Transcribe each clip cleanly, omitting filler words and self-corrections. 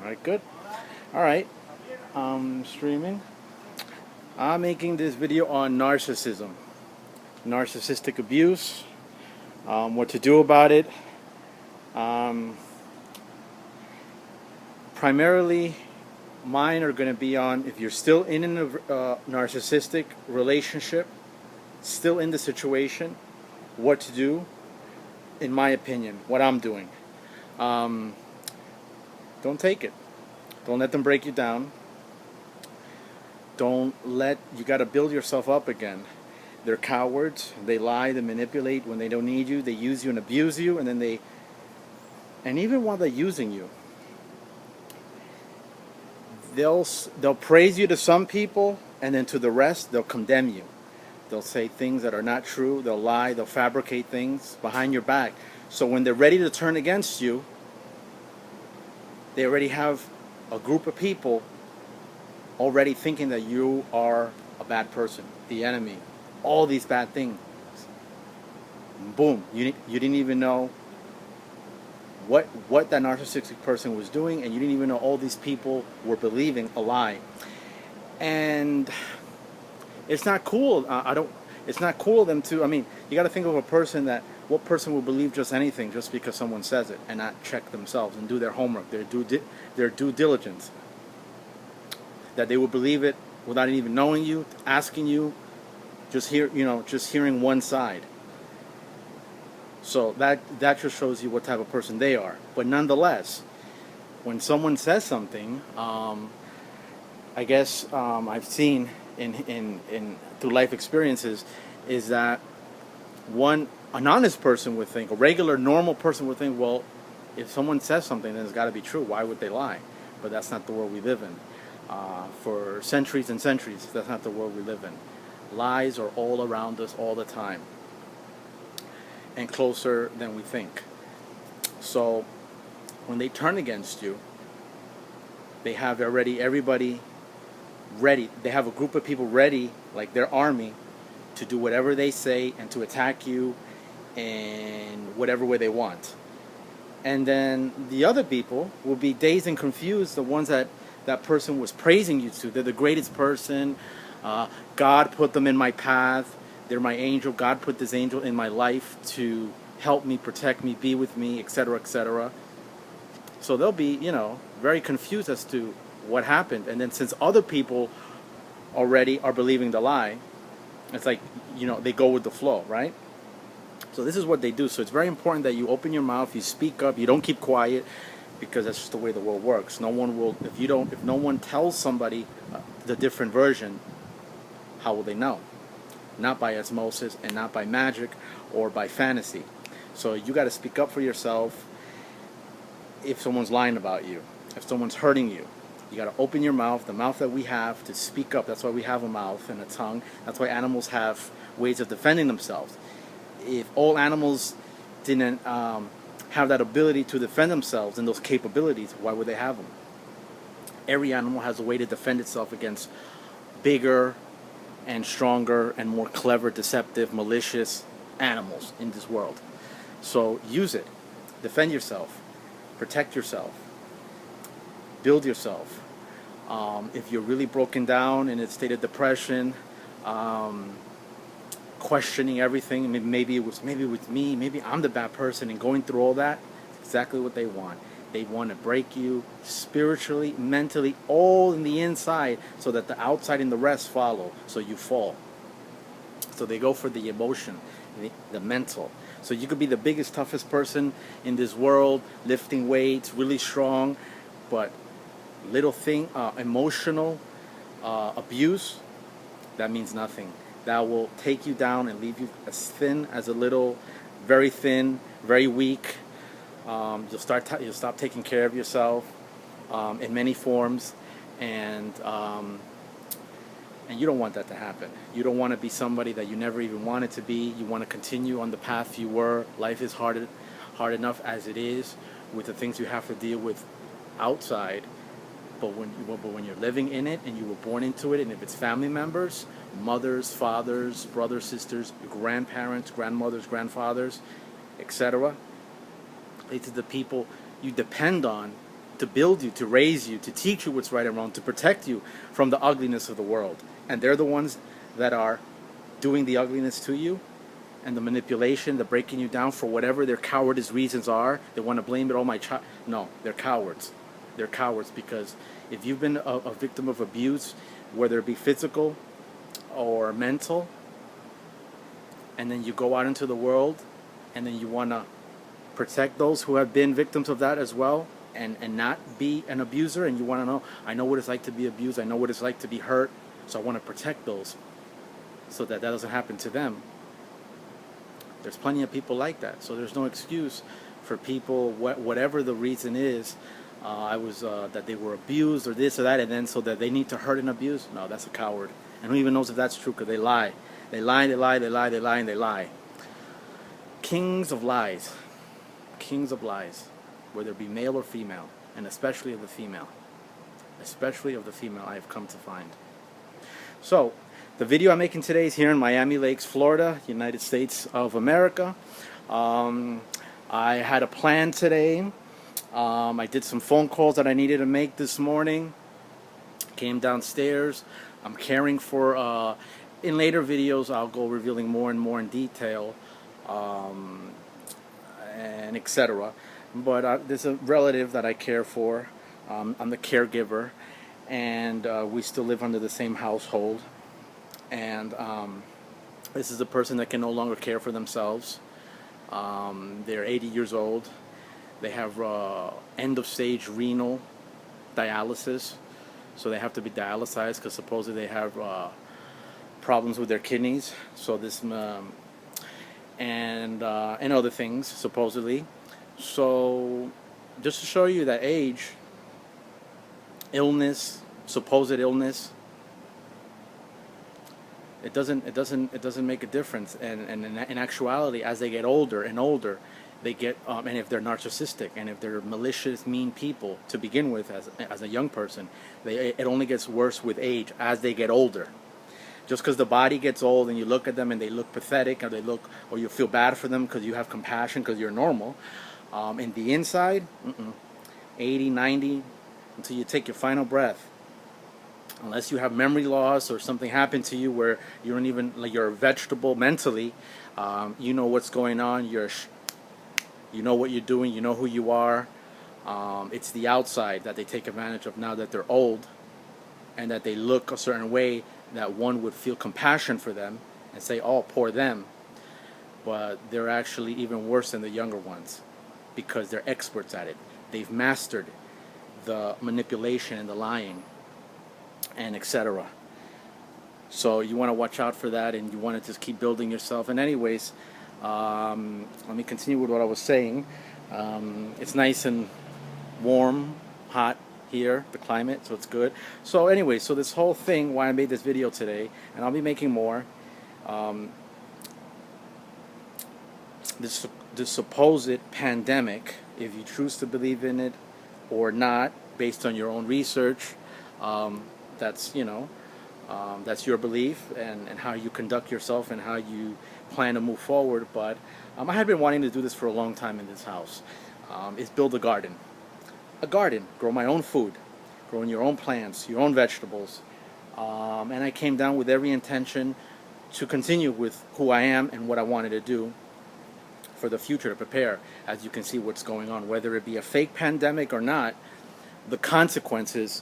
Alright, good. Alright, streaming. I'm making this video on narcissism, narcissistic abuse, what to do about it. Um, Primarily, mine are going to be on if you're still in a narcissistic relationship, still in the situation, what to do, in my opinion, what I'm doing. Um, don't take it. Don't let them break you down. You got to build yourself up again. They're cowards. They lie. They manipulate when they don't need you. They use you and abuse you, and even while they're using you, they'll praise you to some people, and then to the rest, they'll condemn you. They'll say things that are not true. They'll lie. They'll fabricate things behind your back. So when they're ready to turn against you, they already have a group of people already thinking that you are a bad person, the enemy, all these bad things. Boom, you didn't even know what that narcissistic person was doing, and you didn't even know all these people were believing a lie. And it's not cool. It's not cool of them to. I mean, you got to think of a person that what person will believe just anything just because someone says it and not check themselves and do their homework, their due diligence. That they will believe it without even knowing you, asking you, just hearing one side. So that just shows you what type of person they are. But nonetheless, when someone says something, I guess I've seen in through life experiences is that an honest person would think, a regular normal person would think, well, if someone says something, then it's got to be true. Why would they lie? But that's not the world we live in. For centuries and centuries, that's not the world we live in. Lies are all around us all the time, and closer than we think. So when they turn against you, they have already everybody ready. They have a group of people ready, like their army, to do whatever they say and to attack you in whatever way they want. And then the other people will be dazed and confused, the ones that person was praising you to. They're the greatest person. God put them in my path. They're my angel. God put this angel in my life to help me, protect me, be with me, etc., etc. So they'll be, very confused as to what happened. And then since other people already are believing the lie, it's like, they go with the flow, right? So this is what they do. So it's very important that you open your mouth, you speak up, you don't keep quiet, because that's just the way the world works. No one will, if no one tells somebody the different version, how will they know? Not by osmosis and not by magic or by fantasy. So you got to speak up for yourself. If someone's lying about you, if someone's hurting you, you got to open your mouth, the mouth that we have, to speak up. That's why we have a mouth and a tongue. That's why animals have ways of defending themselves. If all animals didn't have that ability to defend themselves and those capabilities, why would they have them? Every animal has a way to defend itself against bigger and stronger and more clever, deceptive, malicious animals in this world. So use it. Defend yourself. Protect yourself. Build yourself. If you're really broken down in a state of depression, questioning everything, maybe it was me, maybe I'm the bad person, and going through all that, it's exactly what they want. They want to break you spiritually, mentally, all in the inside, so that the outside and the rest follow, so you fall. So they go for the emotion, the mental. So you could be the biggest, toughest person in this world, lifting weights, really strong, but little thing, emotional abuse, that means nothing. That will take you down and leave you as thin as a little, very thin, very weak. You'll stop taking care of yourself in many forms, and you don't want that to happen. You don't want to be somebody that you never even wanted to be. You want to continue on the path you were. Life is hard enough as it is, with the things you have to deal with outside. But when you're living in it and you were born into it, and if it's family members, mothers, fathers, brothers, sisters, grandparents, grandmothers, grandfathers, etc., these are the people you depend on to build you, to raise you, to teach you what's right and wrong, to protect you from the ugliness of the world. And they're the ones that are doing the ugliness to you and the manipulation, the breaking you down for whatever their cowardice reasons are. They want to blame it on my child. No, they're cowards. They're cowards because if you've been a victim of abuse, whether it be physical or mental, and then you go out into the world and then you want to protect those who have been victims of that as well, and not be an abuser, and you want to know, I know what it's like to be abused, I know what it's like to be hurt, so I want to protect those so that that doesn't happen to them. There's plenty of people like that, so there's no excuse for people, whatever the reason is, that they were abused or this or that, and then so that they need to hurt and abuse. No, that's a coward. And who even knows if that's true, because they lie. They lie, they lie, they lie, they lie, and they lie. Kings of lies. Kings of lies, whether it be male or female, and especially of the female. Especially of the female, I have come to find. So, the video I'm making today is here in Miami Lakes, Florida, United States of America. I had a plan today. I did some phone calls that I needed to make this morning. Came downstairs. I'm caring for, in later videos, I'll go revealing more and more in detail, and etc. But there's a relative that I care for. I'm the caregiver, and we still live under the same household. And this is a person that can no longer care for themselves. They're 80 years old. They have end-of-stage renal dialysis, so they have to be dialyzed because supposedly they have problems with their kidneys. So this and other things supposedly. So just to show you that age, illness, supposed illness, it doesn't make a difference. And in actuality, as they get older and older, they get and if they're narcissistic and if they're malicious, mean people to begin with, as a young person, it only gets worse with age as they get older. Just because the body gets old and you look at them and they look pathetic, or you feel bad for them because you have compassion because you're normal, in the inside, 80, 90, until you take your final breath. Unless you have memory loss or something happened to you where you don't even, like, you're a vegetable mentally, you know what's going on, you know what you're doing, you know who you are. It's the outside that they take advantage of now that they're old and that they look a certain way that one would feel compassion for them and say, oh, poor them. But they're actually even worse than the younger ones because they're experts at it. They've mastered the manipulation and the lying and etc. So you want to watch out for that, and you want to just keep building yourself. And anyways, let me continue with what I was saying. It's nice and warm, hot here, the climate, so it's good. So anyway, so this whole thing, why I made this video today, and I'll be making more, this supposed pandemic, if you choose to believe in it or not, based on your own research, that's, that's your belief and how you conduct yourself and how you plan to move forward. But I had been wanting to do this for a long time in this house, is build a garden. A garden, grow my own food, growing your own plants, your own vegetables. And I came down with every intention to continue with who I am and what I wanted to do for the future, to prepare. As you can see what's going on, whether it be a fake pandemic or not, the consequences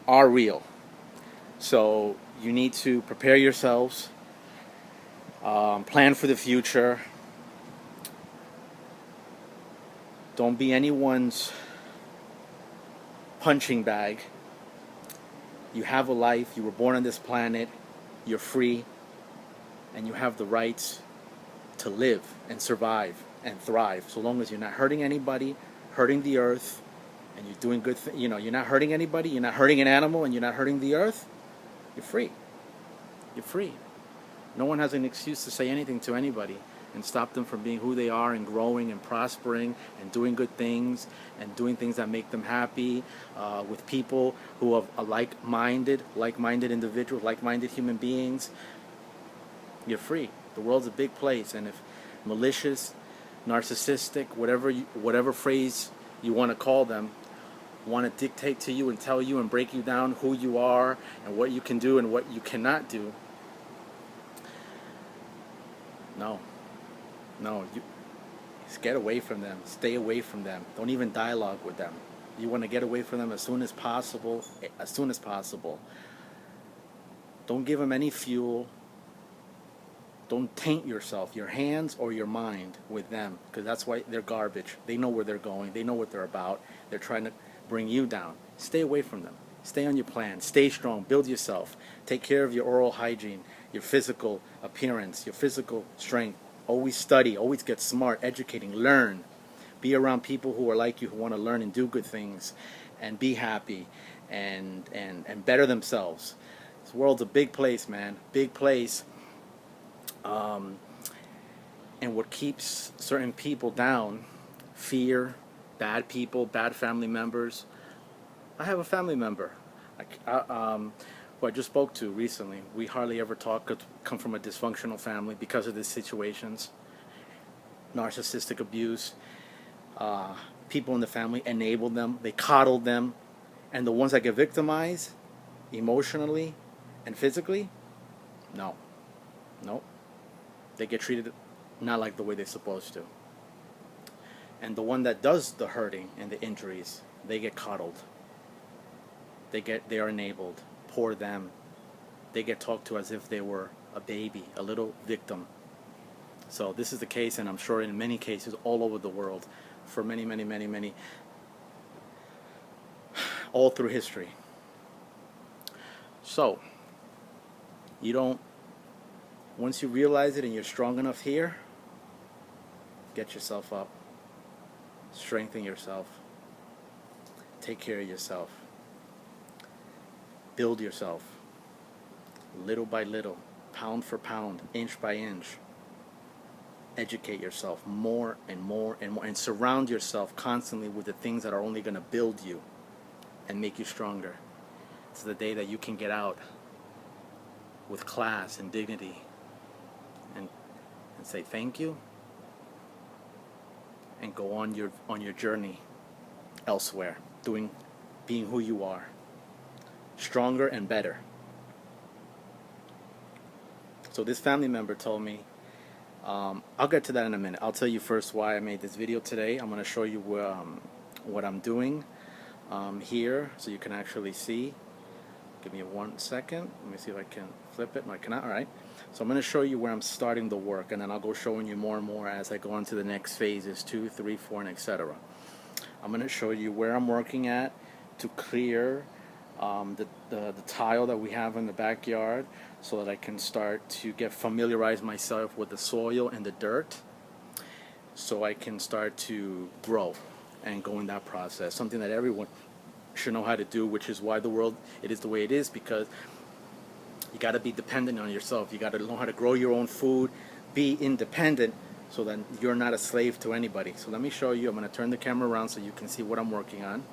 are real. So you need to prepare yourselves, plan for the future. Don't be anyone's punching bag. You have a life. You were born on this planet. You're free. And you have the rights to live and survive and thrive. So long as you're not hurting anybody, hurting the earth, and you're doing good things. You're not hurting anybody. You're not hurting an animal, and you're not hurting the earth. You're free. You're free. No one has an excuse to say anything to anybody and stop them from being who they are and growing and prospering and doing good things and doing things that make them happy, with people who are like-minded individuals, like-minded human beings. You're free. The world's a big place, and if malicious, narcissistic, whatever phrase You want to call them, want to dictate to you and tell you and break you down who you are and what you can do and what you cannot do. No, no, you just get away from them. Stay away from them. Don't even dialogue with them. You want to get away from them as soon as possible. As soon as possible. Don't give them any fuel. Don't taint yourself, your hands or your mind with them, because that's why they're garbage. They know where they're going. They know what they're about. They're trying to bring you down. Stay away from them. Stay on your plan. Stay strong. Build yourself. Take care of your oral hygiene, your physical appearance, your physical strength. Always study. Always get smart. Educating. Learn. Be around people who are like you, who want to learn and do good things and be happy and better themselves. This world's a big place, man. Big place. And what keeps certain people down, fear, bad people, bad family members. I have a family member who I just spoke to recently. We hardly ever talk, come from a dysfunctional family because of these situations. Narcissistic abuse. People in the family enabled them, they coddled them, and the ones that get victimized emotionally and physically, no. They get treated not like the way they're supposed to. And the one that does the hurting and the injuries, they get coddled. They are enabled. Poor them. They get talked to as if they were a baby, a little victim. So this is the case, and I'm sure in many cases all over the world, for many, all through history. So, once you realize it and you're strong enough here, get yourself up, strengthen yourself, take care of yourself, build yourself, little by little, pound for pound, inch by inch. Educate yourself more and more and more, and surround yourself constantly with the things that are only going to build you and make you stronger. It's the day that you can get out with class and dignity and say thank you and go on your journey elsewhere, being who you are, stronger and better. So this family member told me, I'll get to that in a minute. I'll tell you first why I made this video today. I'm going to show you what I'm doing here so you can actually see. Give me 1 second. Let me see if I can flip it. No, I cannot. All right. So I'm going to show you where I'm starting the work, and then I'll go showing you more and more as I go on to the next phases, 2, 3, 4, and etc. I'm going to show you where I'm working at to clear the tile that we have in the backyard, so that I can start to familiarize myself with the soil and the dirt, so I can start to grow and go in that process. Something that everyone should know how to do, which is why the world it is the way it is, because you got to be dependent on yourself. You got to know how to grow your own food, be independent, so that you're not a slave to anybody. So let me show you. I'm going to turn the camera around so you can see what I'm working on.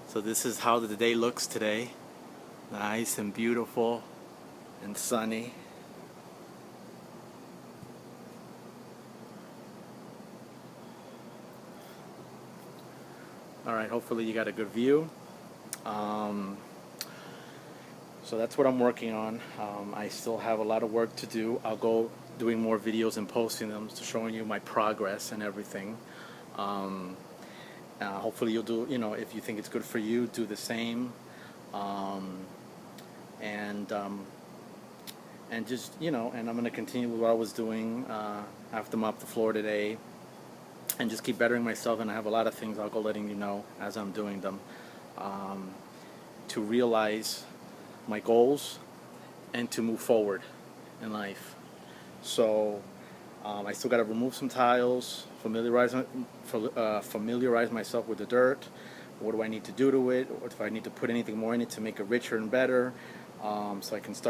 So this is how the day looks today. Nice and beautiful and sunny. Alright, hopefully you got a good view. So that's what I'm working on. I still have a lot of work to do. I'll go doing more videos and posting them, to showing you my progress and everything. Hopefully you'll do, if you think it's good for you, do the same. And just, and I'm going to continue with what I was doing. I have to mop the floor today and just keep bettering myself, and I have a lot of things I'll go letting you know as I'm doing them, to realize my goals and to move forward in life. So I still got to remove some tiles, familiarize myself with the dirt. What do I need to do to it? Or if I need to put anything more in it to make it richer and better, so I can start